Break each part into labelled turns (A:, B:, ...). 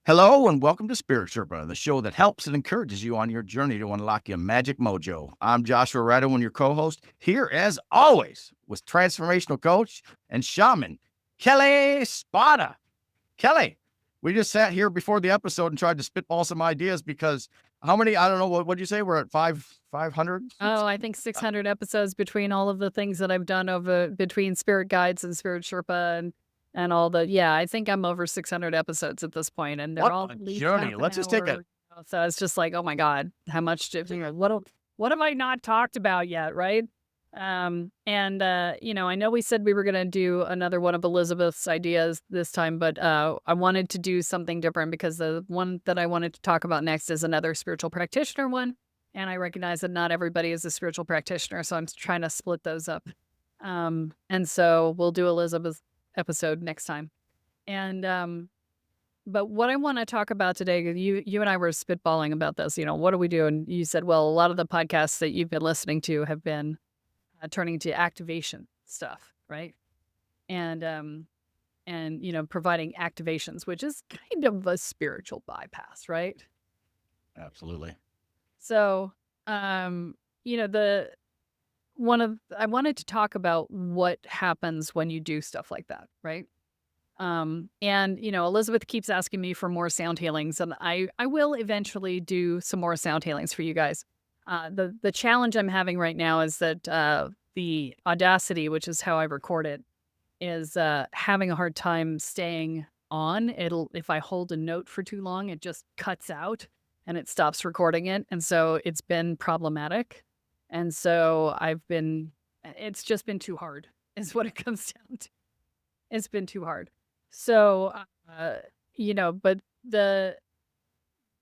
A: Hello and welcome to Spirit Sherpa, the show that helps and encourages you on your journey to unlock your magic mojo. I'm Joshua Radewan, your co-host, here as always with transformational coach and shaman, Kelle Sparta. Kelle, we just sat here before the episode and tried to spitball some ideas because how many, I don't know, what did you say? We're at 500?
B: Oh, I think 600 episodes between all of the things that I've done over between Spirit Guides and Spirit Sherpa and all the I think I'm over 600 episodes at this point, and they're
A: What
B: all
A: a
B: at least
A: journey.
B: half an
A: Let's just take
B: hour.
A: a,
B: So it's just like, oh my God, how much what have I not talked about yet, right? I know we said we were gonna do another one of Elizabeth's ideas this time, but I wanted to do something different because the one that I wanted to talk about next is another spiritual practitioner one. And I recognize that not everybody is a spiritual practitioner, so I'm trying to split those up. And so we'll do Elizabeth's episode next time. And but what I want to talk about today, you and I were spitballing about this. What do we do? And you said, well, a lot of the podcasts that you've been listening to have been turning to activation stuff, right? And providing activations, which is kind of a spiritual bypass, right?
A: absolutely.
B: So, the I wanted to talk about what happens when you do stuff like that, right? Elizabeth keeps asking me for more sound healings, and I will eventually do some more sound healings for you guys. The challenge I'm having right now is that the Audacity, which is how I record it, is having a hard time staying on. If I hold a note for too long, it just cuts out and it stops recording it. And so it's been problematic. And so it's just been too hard, is what it comes down to. It's been too hard. So, but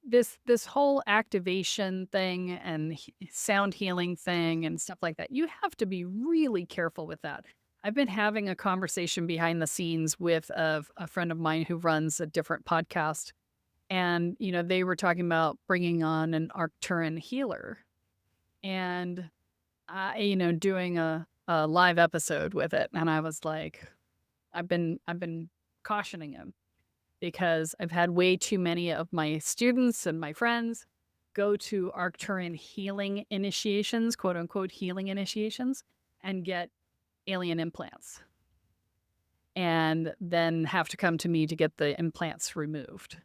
B: this whole activation thing and sound healing thing and stuff like that, you have to be really careful with that. I've been having a conversation behind the scenes with a friend of mine who runs a different podcast. And, they were talking about bringing on an Arcturian healer and, doing a live episode with it. And I was like, I've been cautioning him because I've had way too many of my students and my friends go to Arcturian healing initiations, quote unquote healing initiations, and get alien implants. And then have to come to me to get the implants removed.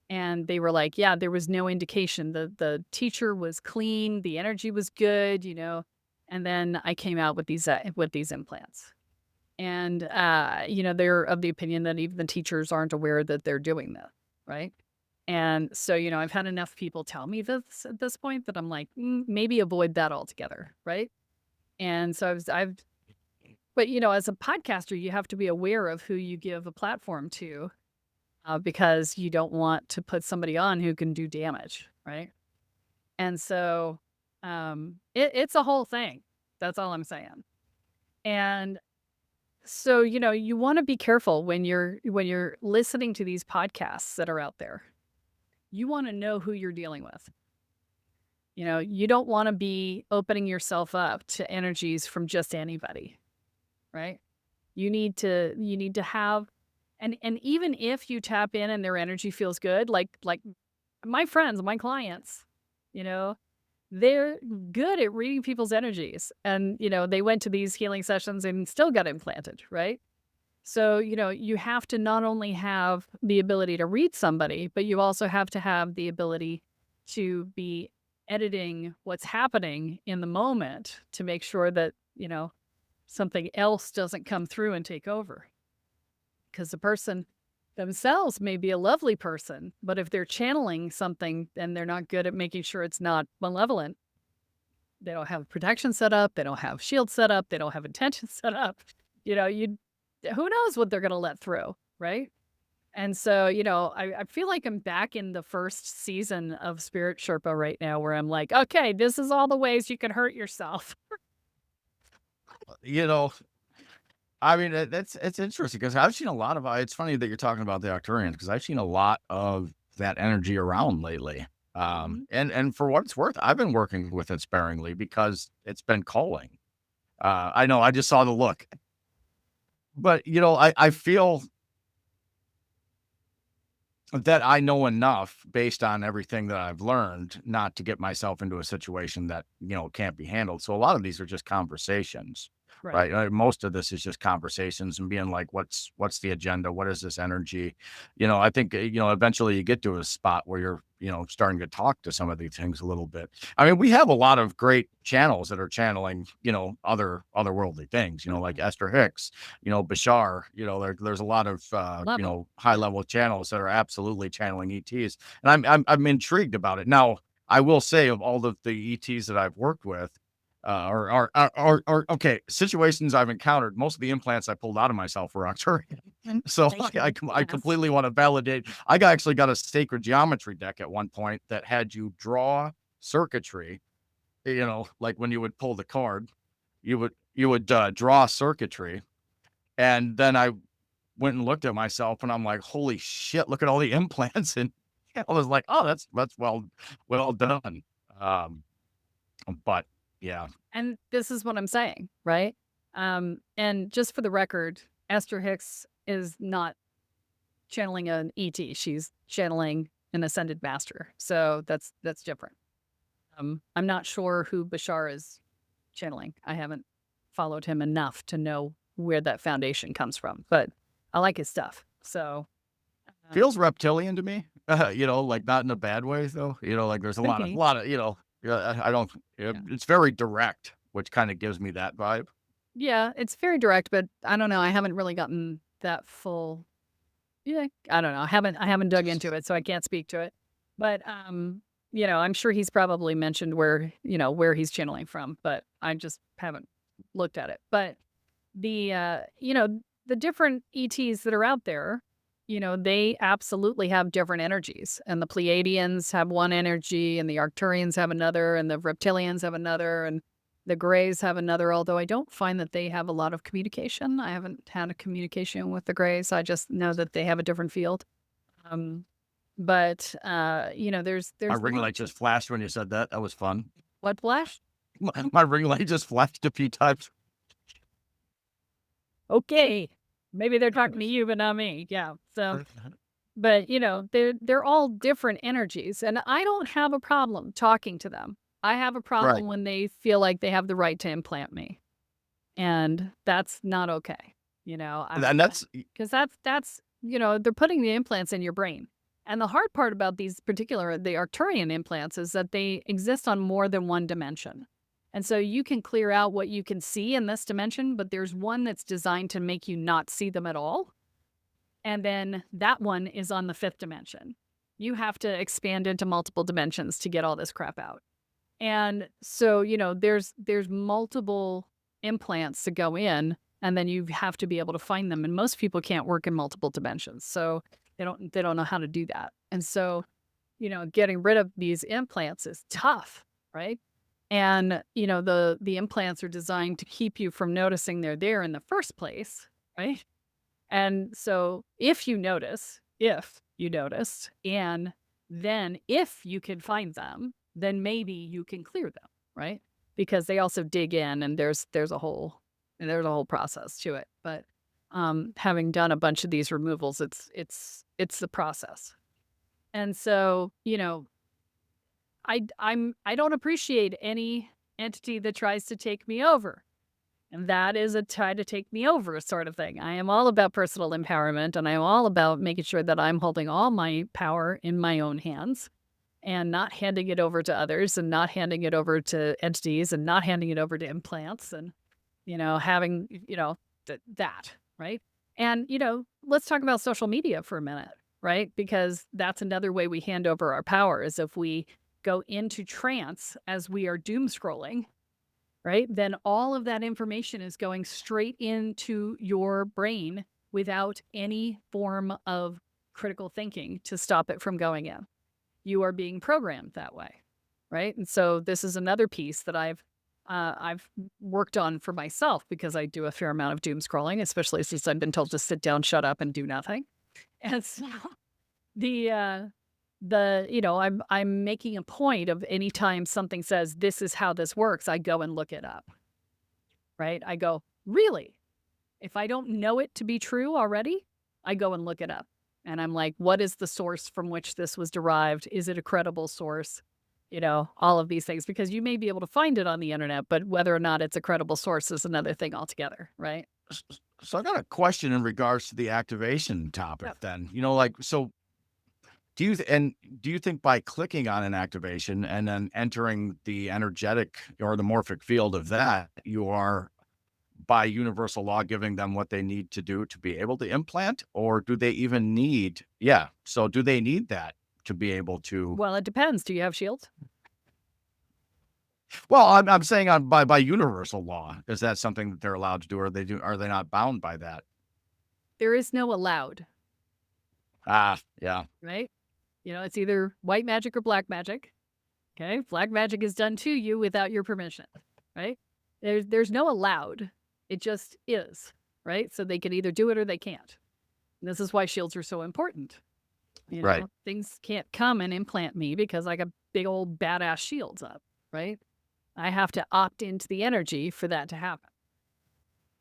B: And they were like, yeah, there was no indication. The teacher was clean, the energy was good, And then I came out with these implants. And they're of the opinion that even the teachers aren't aware that they're doing that, right? And so, I've had enough people tell me this at this point that I'm like, maybe avoid that altogether, right? And so but as a podcaster, you have to be aware of who you give a platform to, because you don't want to put somebody on who can do damage, right? And so it's a whole thing. That's all I'm saying. And so, you want to be careful when you're listening to these podcasts that are out there. You want to know who you're dealing with. You don't want to be opening yourself up to energies from just anybody, right? You need to have and even if you tap in and their energy feels good, like my friends, my clients, you know, they're good at reading people's energies. And, they went to these healing sessions and still got implanted, right? So, you have to not only have the ability to read somebody, but you also have to have the ability to be editing what's happening in the moment to make sure that, something else doesn't come through and take over. Because the person themselves may be a lovely person, but if they're channeling something and they're not good at making sure it's not malevolent, they don't have protection set up, they don't have shield set up, they don't have intention set up, who knows what they're going to let through, right? And so, I feel like I'm back in the first season of Spirit Sherpa right now where I'm like, okay, this is all the ways you can hurt yourself.
A: You know, I mean, it's interesting because I've seen a lot of. It's funny that you're talking about the Arcturians because I've seen a lot of that energy around lately.
B: Mhm.
A: And for what it's worth, I've been working with it sparingly because it's been calling. I know I just saw the look, but I feel that I know enough based on everything that I've learned not to get myself into a situation that, can't be handled. So a lot of these are just conversations,
B: Right.
A: right? Most of this is just conversations and being like, what's the agenda? What is this energy? I think, eventually you get to a spot where you're, starting to talk to some of these things a little bit. I mean, we have a lot of great channels that are channeling, otherworldly things, like Esther Hicks, Bashar, there's a lot of,
B: Love them.
A: high level channels that are absolutely channeling ETs. And I'm intrigued about it. Now, I will say of all of the ETs that I've worked with, okay, situations I've encountered, most of the implants I pulled out of myself were Arcturian. So I
B: Yes.
A: completely want to validate. Actually got a sacred geometry deck at one point that had you draw circuitry, like when you would pull the card, you would draw circuitry. And then I went and looked at myself and I'm like, holy shit, look at all the implants. And I was like, oh, that's well done. Um, but yeah,
B: And this is what I'm saying, right? And just for the record, Esther Hicks is not channeling an ET. She's channeling an ascended master. So that's different. I'm not sure who Bashar is channeling. I haven't followed him enough to know where that foundation comes from, but I like his stuff. So
A: feels reptilian to me, like not in a bad way though, like there's a
B: thinking,
A: lot of, yeah, I don't,
B: yeah.
A: it's very direct, which kind of gives me that vibe.
B: Yeah, it's very direct, but I don't know. I haven't really gotten that full. Yeah, I don't know. I haven't dug into it, so I can't speak to it. But I'm sure he's probably mentioned where he's channeling from, but I just haven't looked at it. But the different ETs that are out there, they absolutely have different energies. And the Pleiadians have one energy, and the Arcturians have another, and the reptilians have another, and the Greys have another, although I don't find that they have a lot of communication. I haven't had a communication with the Greys. I just know that they have a different field. Um, but
A: My
B: there's
A: ring light
B: lots of
A: just flashed when you said that. That was fun.
B: what flash?
A: My ring light just flashed a few times.
B: Okay. Maybe they're talking to you, but not me. Yeah. So but they're all different energies, and I don't have a problem talking to them. I have a
A: Right.
B: problem when they feel like they have the right to implant me, and that's not okay.
A: And that's,
B: Because that's they're putting the implants in your brain. And the hard part about the Arcturian implants is that they exist on more than one dimension. And so you can clear out what you can see in this dimension, but there's one that's designed to make you not see them at all. And then that one is on the fifth dimension. You have to expand into multiple dimensions to get all this crap out. And so, there's multiple implants to go in, and then you have to be able to find them. And most people can't work in multiple dimensions. So they don't know how to do that. And so, getting rid of these implants is tough, right? And, the implants are designed to keep you from noticing they're there in the first place, right? And so if you noticed, and then if you can find them, then maybe you can clear them, right? Because they also dig in, and there's a whole process to it. But having done a bunch of these removals, it's the process. And so, I don't appreciate any entity that tries to take me over. And that is a try to take me over sort of thing. I am all about personal empowerment, and I'm all about making sure that I'm holding all my power in my own hands and not handing it over to others, and not handing it over to entities, and not handing it over to implants, and, having, that, right? And, let's talk about social media for a minute, right? Because that's another way we hand over our power, is if we go into trance as we are doom scrolling, right? Then all of that information is going straight into your brain without any form of critical thinking to stop it from going in. You are being programmed that way, right? And so this is another piece that I've worked on for myself, because I do a fair amount of doom scrolling, especially since I've been told to sit down, shut up, and do nothing. And so I'm making a point of, anytime something says this is how this works, I go and look it up, right? I go, really? If I don't know it to be true already, I go and look it up. And I'm like, what is the source from which this was derived? Is it a credible source? All of these things, because you may be able to find it on the internet, but whether or not it's a credible source is another thing altogether, right?
A: So I got a question in regards to the activation topic
B: Yep.
A: then. So do you think by clicking on an activation and then entering the energetic or the morphic field of that, you are by universal law giving them what they need to do to be able to implant? Or do they even need, so do they need that to be able to?
B: Well, it depends. Do you have shields?
A: Well, I'm saying by universal law, is that something that they're allowed to do, or are they not bound by that?
B: There is no allowed,
A: Yeah.
B: right? It's either white magic or black magic. Okay. Black magic is done to you without your permission, right? There's no allowed. It just is, right? So they can either do it or they can't. And this is why shields are so important.
A: Right.
B: Things can't come and implant me because I got big old badass shields up, right? I have to opt into the energy for that to happen.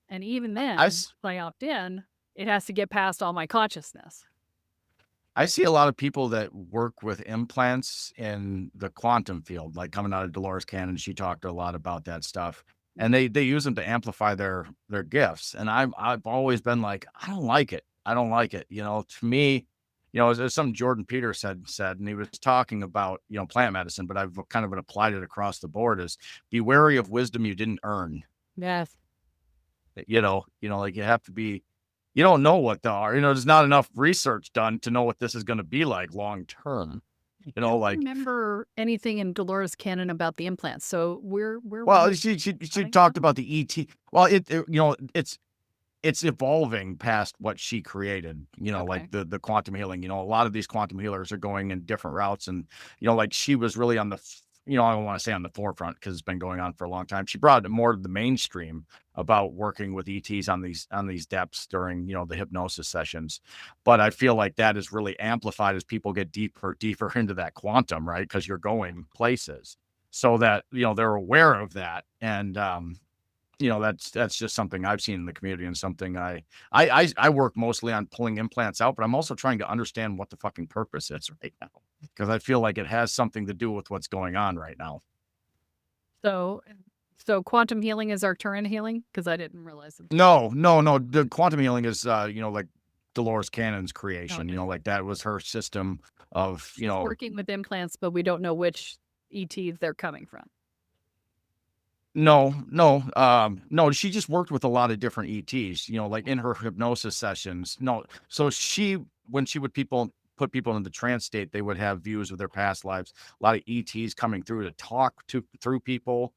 B: And even then, if I opt in, it has to get past all my consciousness.
A: I see a lot of people that work with implants in the quantum field, like coming out of Dolores Cannon. She talked a lot about that stuff, and they use them to amplify their gifts. And I've always been like, I don't like it. I don't like it. To me, as something Jordan Peter said, and he was talking about plant medicine, but I've kind of applied it across the board: is be wary of wisdom you didn't earn.
B: Yes.
A: Like you have to be. You don't know what they are. There's not enough research done to know what this is going to be like long term.
B: I don't remember anything in Dolores Cannon about the implants. So
A: Well, she talked about the ET. Well, it's evolving past what she created. Like the quantum healing. A lot of these quantum healers are going in different routes, and like she was really on the. I don't want to say on the forefront because it's been going on for a long time. She brought it more to the mainstream about working with ETs on these depths during, the hypnosis sessions. But I feel like that is really amplified as people get deeper into that quantum, right? Because you're going places, so that, they're aware of that. And, that's just something I've seen in the community, and something I work mostly on pulling implants out, but I'm also trying to understand what the fucking purpose is right now, because I feel like it has something to do with what's going on right now.
B: So quantum healing is Arcturian healing? Because I didn't realize it.
A: No. The quantum healing is, like Dolores Cannon's creation.
B: Okay.
A: Like that was her system of,
B: She's working with implants, but we don't know which ETs they're coming from.
A: No. She just worked with a lot of different ETs, like in her hypnosis sessions. No. So when she would put people in the trance state, they would have views of their past lives, a lot of ETs coming through to talk through people,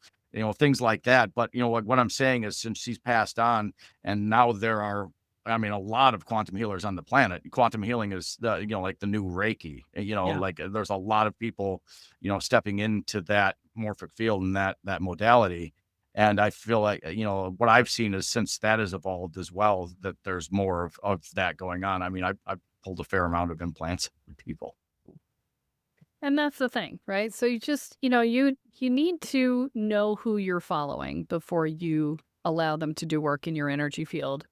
A: things like that. But, what I'm saying is, since she's passed on, and now there are, a lot of quantum healers on the planet. Quantum healing is like the new Reiki, like there's a lot of people, stepping into that morphic field and that modality. And I feel like, what I've seen is, since that has evolved as well, that there's more of that going on. I've pulled a fair amount of implants with people.
B: And that's the thing, right? So you just, you need to know who you're following before you allow them to do work in your energy field,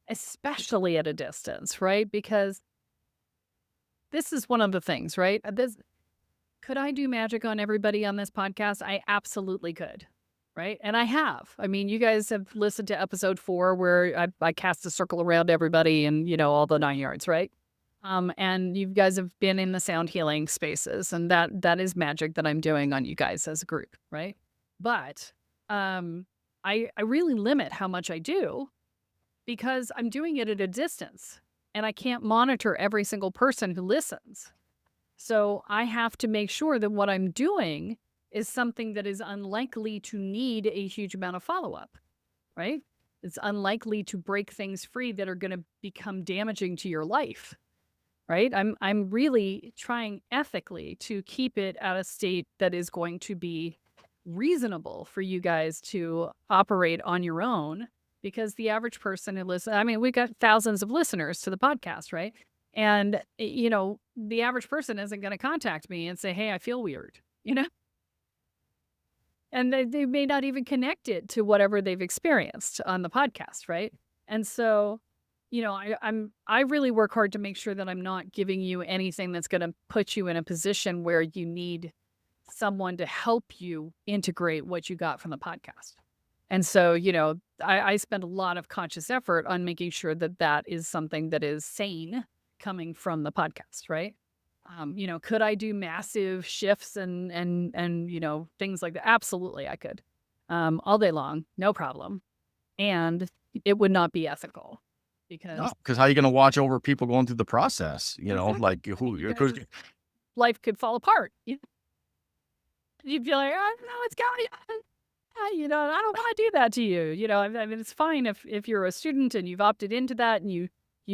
B: especially at a distance, right? Because this is one of the things, right? Could I do magic on everybody on this podcast? I absolutely could, right? And I have. You guys have listened to episode 4 where I cast a circle around everybody and, all the 9 yards, right? And you guys have been in the sound healing spaces, and that is magic that I'm doing on you guys as a group, right? But I really limit how much I do, because I'm doing it at a distance, and I can't monitor every single person who listens. So I have to make sure that what I'm doing is something that is unlikely to need a huge amount of follow-up, right? It's unlikely to break things free that are going to become damaging to your life, right? I'm really trying ethically to keep it at a state that is going to be reasonable for you guys to operate on your own, because the average person who listens, we got thousands of listeners to the podcast, right? And, the average person isn't going to contact me and say, hey, I feel weird, And they may not even connect it to whatever they've experienced on the podcast, right? And so I really work hard to make sure that I'm not giving you anything that's going to put you in a position where you need someone to help you integrate what you got from the podcast. And so, I spend a lot of conscious effort on making sure that that is something that is sane coming from the podcast, right? Could I do massive shifts and things like that? Absolutely, I could, all day long, no problem, and it would not be ethical
A: No,
B: because
A: because how are you going to watch over people going through the process?
B: exactly
A: Like who?
B: because life could fall apart. You'd be like, oh, no, it's going. I don't want to do that to you. I mean, it's fine if you're a student and you've opted into that and you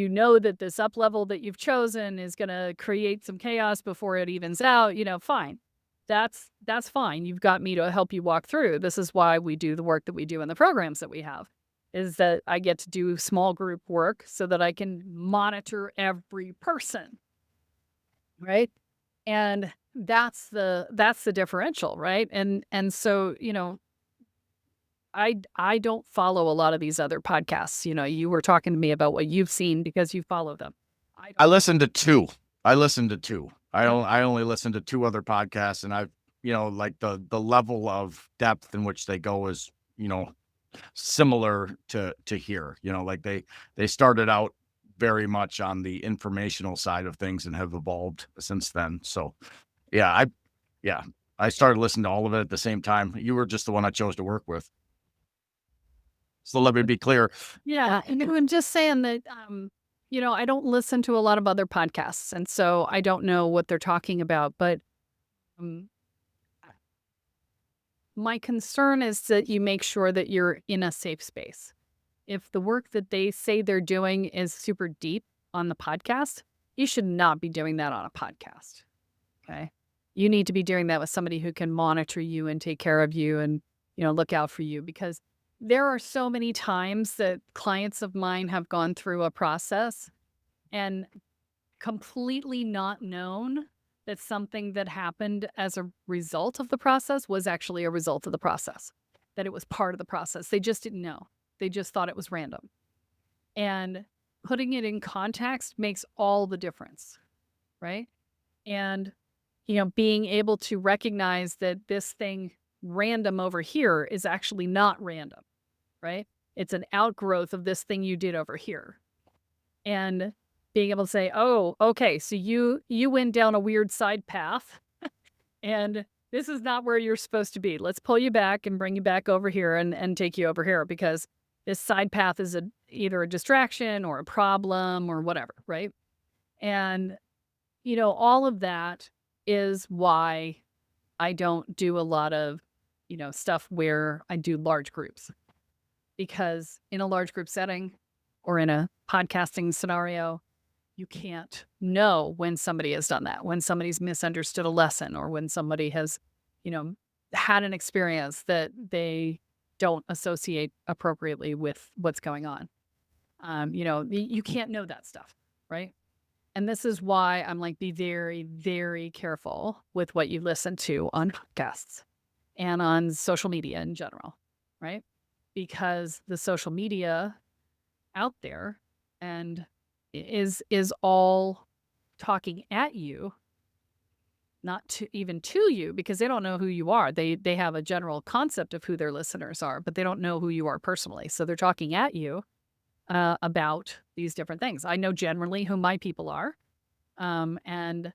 B: know that this up level that you've chosen is going to create some chaos before it evens out. Fine. That's fine. You've got me to help you walk through. This is why we do the work that we do in the programs that we have. Is that I get to do small group work so that I can monitor every person, right? And that's the differential, right? And so, I don't follow a lot of these other podcasts. You were talking to me about what you've seen because you follow them. I
A: I
B: don't.
A: listened to two. I listened to two.
B: Yeah.
A: I only listened to two other podcasts, and I've like the level of depth in which they go is similar to here. Like they started out very much on the informational side of things and have evolved since then. So yeah, yeah I started listening to all of it at the same time. You were just the one I chose to work with. So let me be clear.
B: Yeah, and I'm just saying that I don't listen to a lot of other podcasts, and so I don't know what they're talking about, but um my concern is that you make sure that you're in a safe space. If the work that they say they're doing is super deep on the podcast, you should not be doing that on a podcast. Okay. You need to be doing that with somebody who can monitor you and take care of you and, look out for you because there are so many times that clients of mine have gone through a process and completely not known that something that happened as a result of the process was actually a result of the process, that it was part of the process. They just didn't know. They just thought it was random. And putting it in context makes all the difference, right? And, being able to recognize that this thing random over here is actually not random, right? It's an outgrowth of this thing you did over here. And being able to say, oh, okay, so you went down a weird side path and this is not where you're supposed to be. Let's pull you back and bring you back over here and take you over here because this side path is either a distraction or a problem or whatever, right? And, all of that is why I don't do a lot of, stuff where I do large groups. Because in a large group setting or in a podcasting scenario, you can't know when somebody has done that, when somebody's misunderstood a lesson or when somebody has, you know, had an experience that they don't associate appropriately with what's going on. You can't know that stuff, right? And this is why I'm like, be very, very careful with what you listen to on podcasts and on social media in general, right? Because the social media out there and is all talking at you, not to even to you, because they don't know who you are. They have a general concept of who their listeners are, but they don't know who you are personally. So they're talking at you about these different things. I know generally who my people are, and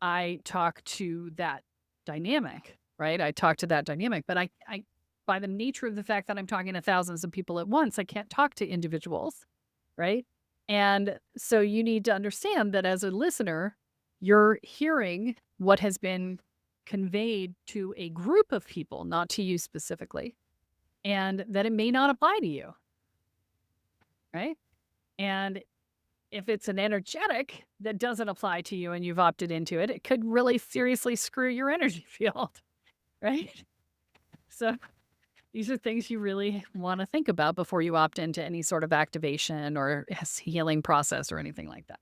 B: I talk to that dynamic, right? I talk to that dynamic, but I by the nature of the fact that I'm talking to thousands of people at once, I can't talk to individuals, right? And so you need to understand that as a listener, you're hearing what has been conveyed to a group of people, not to you specifically, and that it may not apply to you, right? And if it's an energetic that doesn't apply to you and you've opted into it, it could really seriously screw your energy field, right? So these are things you really want to think about before you opt into any sort of activation or healing process or anything like that.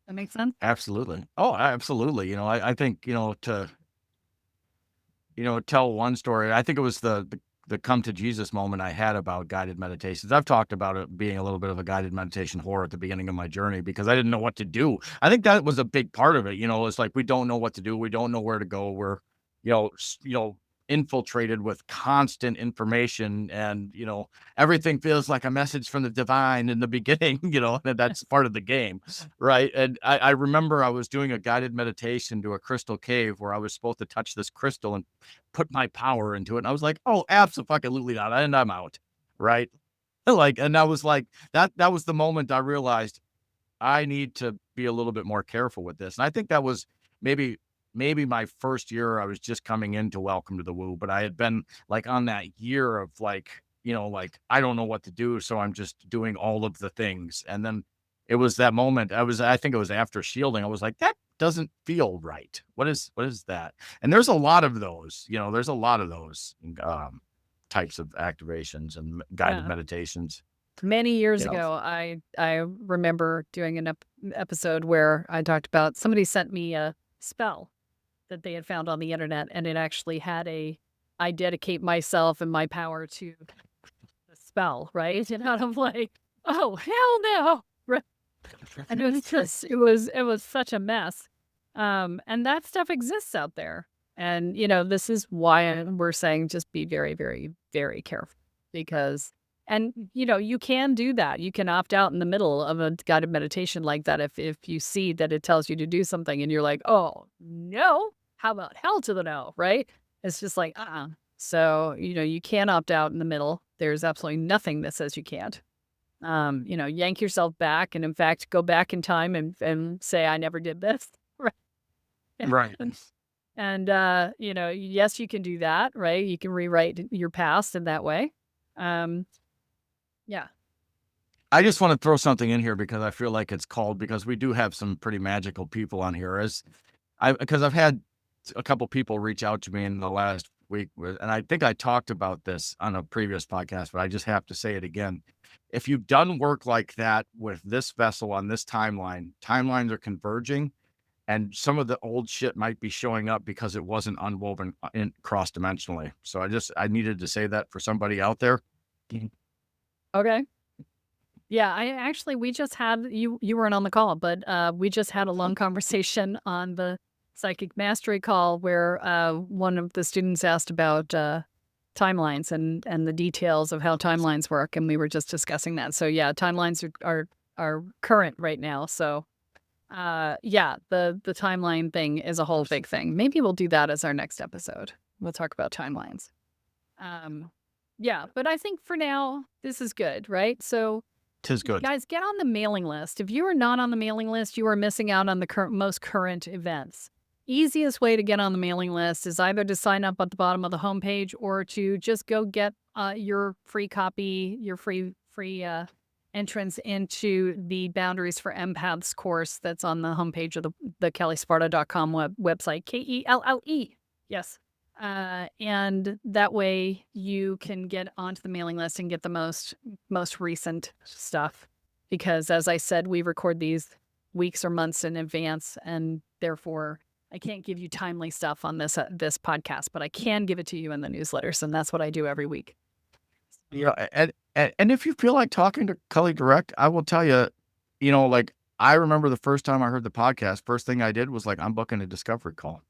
B: That makes sense?
A: Absolutely. Oh, absolutely. I think, to tell one story, I think it was the come to Jesus moment I had about guided meditations. I've talked about it being a little bit of a guided meditation whore at the beginning of my journey because I didn't know what to do. I think that was a big part of it. It's like we don't know what to do. We don't know where to go. We're, infiltrated with constant information, and everything feels like a message from the divine in the beginning. And that's part of the game, right? And I remember I was doing a guided meditation to a crystal cave where I was supposed to touch this crystal and put my power into it. And I was like, oh, absolutely not. And I'm out. Right. And I was like, that was the moment I realized I need to be a little bit more careful with this. And I think that was maybe my first year. I was just coming into Welcome to the Woo, but I had been like on that year of like, I don't know what to do. So I'm just doing all of the things. And then it was that moment. I think it was after shielding. I was like, that doesn't feel right. What is that? And there's a lot of those, types of activations and guided
B: Yeah.
A: meditations.
B: Many years
A: You know.
B: ago, I remember doing an episode where I talked about somebody sent me a spell that they had found on the internet, and it actually had I dedicate myself and my power to the spell, right? And I'm like, oh hell no! Right? And it was such a mess. And that stuff exists out there, and this is why we're saying just be very, very, very careful because. And, you can do that. You can opt out in the middle of a guided meditation like that if you see that it tells you to do something and you're like, oh, no, how about hell to the no, right? It's just like, So, you can opt out in the middle. There's absolutely nothing that says you can't. Yank yourself back and, in fact, go back in time and say, I never did this. Right.
A: Right.
B: And, yes, you can do that, right? You can rewrite your past in that way. Yeah.
A: I just want to throw something in here because I feel like it's called, because we do have some pretty magical people on here. Because I've had a couple people reach out to me in the last week, and I think I talked about this on a previous podcast, but I just have to say it again. If you've done work like that with this vessel on this timelines are converging, and some of the old shit might be showing up because it wasn't unwoven in cross-dimensionally. So I needed to say that for somebody out there.
B: Okay. Yeah, we just had you weren't on the call, but we just had a long conversation on the psychic mastery call where one of the students asked about timelines and the details of how timelines work, and we were just discussing that. So yeah, timelines are current right now. So the timeline thing is a whole big thing. Maybe we'll do that as our next episode. We'll talk about timelines. Yeah, but I think for now this is good, right? So.
A: 'Tis good.
B: Guys, get on the mailing list. If you are not on the mailing list, you are missing out on the most current events. Easiest way to get on the mailing list is either to sign up at the bottom of the homepage or to just go get your free copy, your free entrance into the Boundaries for Empaths course that's on the homepage of the kellesparta.com website, KELLE. Yes. And that way you can get onto the mailing list and get the most recent stuff. Because as I said, we record these weeks or months in advance, and therefore I can't give you timely stuff on this podcast, but I can give it to you in the newsletters, and that's what I do every week.
A: And if you feel like talking to Kelle direct, I will tell you, like I remember the first time I heard the podcast, first thing I did was like, I'm booking a discovery call.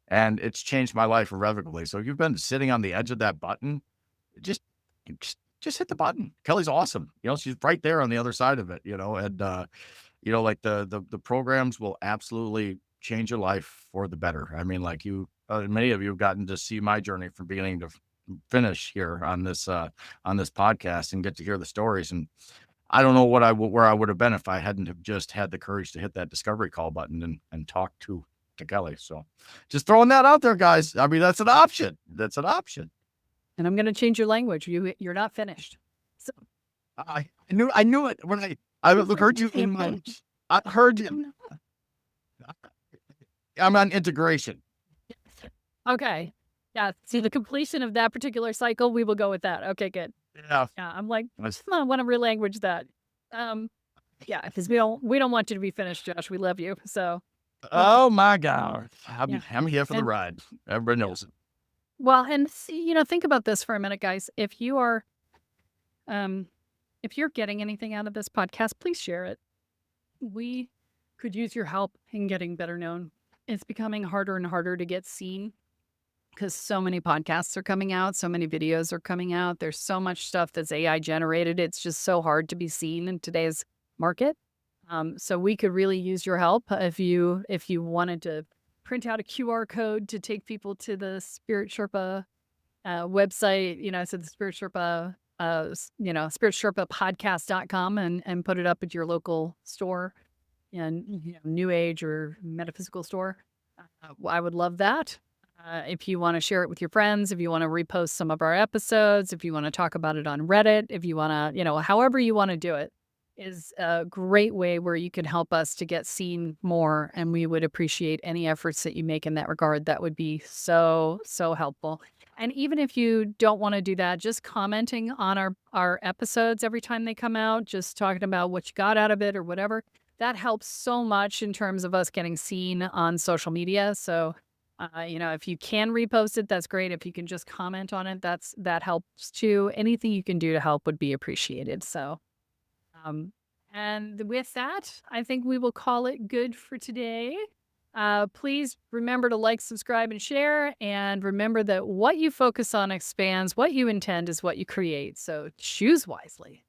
A: And it's changed my life irrevocably. So if you've been sitting on the edge of that button, just hit the button. Kelle's awesome. She's right there on the other side of it, and, like the programs will absolutely change your life for the better. I mean, like many of you have gotten to see my journey from beginning to finish here on this podcast and get to hear the stories. And I don't know where I would have been if I hadn't have just had the courage to hit that discovery call button and talk to Kelle. So just throwing that out there, guys. I mean, that's an option.
B: And I'm going to change your language. You're not finished. So
A: I knew it when I heard you in my, I heard you. I'm on integration.
B: Okay. Yeah. See, the completion of that particular cycle, we will go with that. Okay, good.
A: Yeah.
B: Yeah. I'm like, come on, I want to relanguage that. Yeah, because we don't want you to be finished, Josh. We love you. So.
A: Oh my God. I'm here for the ride. Everybody knows it.
B: Well, and see, think about this for a minute, guys. Um, if you're getting anything out of this podcast, please share it. We could use your help in getting better known. It's becoming harder and harder to get seen because so many podcasts are coming out, so many videos are coming out. There's so much stuff that's AI generated. It's just so hard to be seen in today's market. So we could really use your help if you wanted to print out a QR code to take people to the Spirit Sherpa website, so the Spirit Sherpa, spiritSherpaPodcast.com and put it up at your local store and new age or metaphysical store. I would love that. If you want to share it with your friends, if you want to repost some of our episodes, if you want to talk about it on Reddit, if you want to, however you want to do it, is a great way where you can help us to get seen more. And we would appreciate any efforts that you make in that regard. That would be so, so helpful. And even if you don't want to do that, just commenting on our episodes every time they come out, just talking about what you got out of it or whatever, that helps so much in terms of us getting seen on social media. So, if you can repost it, that's great. If you can just comment on it, that helps too. Anything you can do to help would be appreciated. So, um, and with that, I think we will call it good for today. Please remember to like, subscribe, and share. And remember that what you focus on expands, what you intend is what you create. So choose wisely.